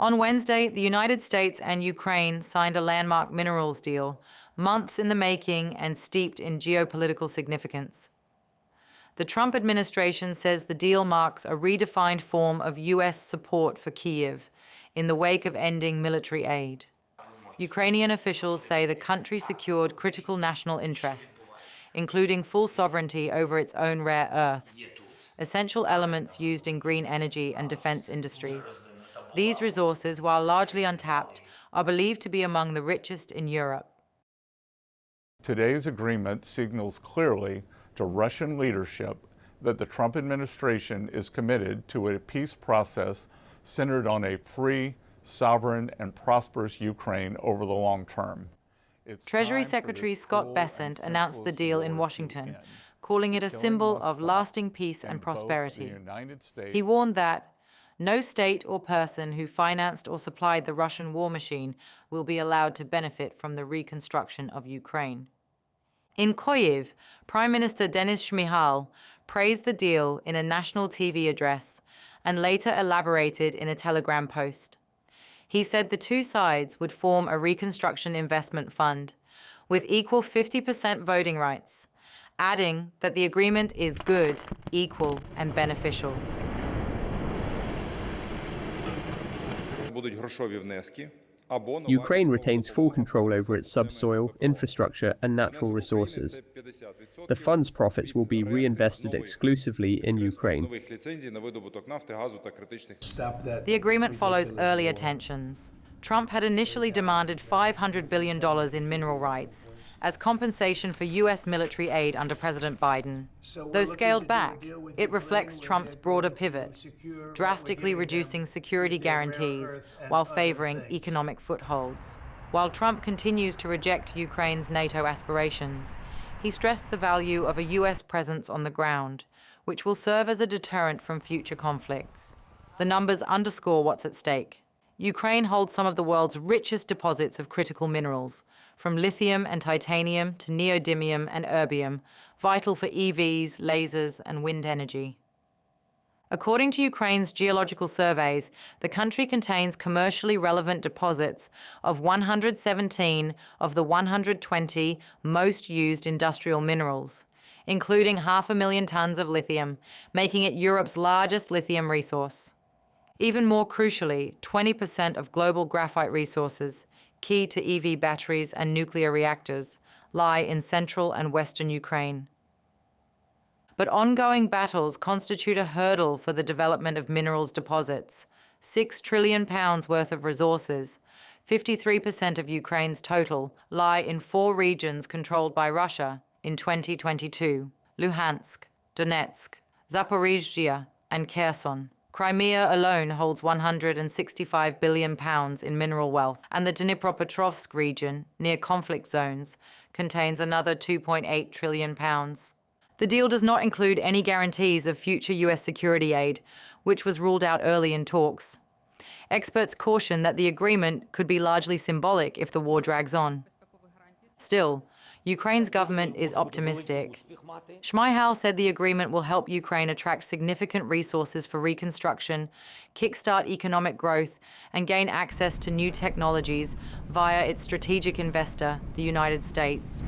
On Wednesday, the United States and Ukraine signed a landmark minerals deal, months in the making and steeped in geopolitical significance. The Trump administration says the deal marks a redefined form of U.S. support for Kyiv in the wake of ending military aid. Ukrainian officials say the country secured critical national interests, including full sovereignty over its own rare earths, essential elements used in green energy and defense industries. These resources, while largely untapped, are believed to be among the richest in Europe. Today's agreement signals clearly to Russian leadership that the Trump administration is committed to a peace process centered on a free, sovereign, and prosperous Ukraine over the long term. Treasury Secretary Scott Bessent announced the deal in Washington, calling it a symbol of lasting peace and prosperity. He warned that no state or person who financed or supplied the Russian war machine will be allowed to benefit from the reconstruction of Ukraine. In Kyiv, Prime Minister Denis Shmyhal praised the deal in a national TV address and later elaborated in a Telegram post. He said the two sides would form a reconstruction investment fund with equal 50% voting rights, adding that the agreement is good, equal, and beneficial. Ukraine retains full control over its subsoil, infrastructure, and natural resources. The fund's profits will be reinvested exclusively in Ukraine. The agreement follows earlier tensions. Trump had initially demanded $500 billion in mineral rights as compensation for U.S. military aid under President Biden. Though scaled back, it reflects Trump's broader pivot, drastically reducing security guarantees while favoring economic footholds. While Trump continues to reject Ukraine's NATO aspirations, he stressed the value of a U.S. presence on the ground, which will serve as a deterrent from future conflicts. The numbers underscore what's at stake. Ukraine holds some of the world's richest deposits of critical minerals, from lithium and titanium to neodymium and erbium, vital for EVs, lasers, and wind energy. According to Ukraine's geological surveys, the country contains commercially relevant deposits of 117 of the 120 most used industrial minerals, including 500,000 tons of lithium, making it Europe's largest lithium resource. Even more crucially, 20% of global graphite resources, key to EV batteries and nuclear reactors, lie in central and western Ukraine. But ongoing battles constitute a hurdle for the development of minerals deposits. £6 trillion worth of resources, 53% of Ukraine's total, lie in 4 regions controlled by Russia in 2022: Luhansk, Donetsk, Zaporizhzhia, and Kherson. Crimea alone holds £165 billion in mineral wealth, and the Dnipropetrovsk region, near conflict zones, contains another £2.8 trillion. The deal does not include any guarantees of future U.S. security aid, which was ruled out early in talks. Experts caution that the agreement could be largely symbolic if the war drags on. Still, Ukraine's government is optimistic. Shmyhal said the agreement will help Ukraine attract significant resources for reconstruction, kickstart economic growth, and gain access to new technologies via its strategic investor, the United States.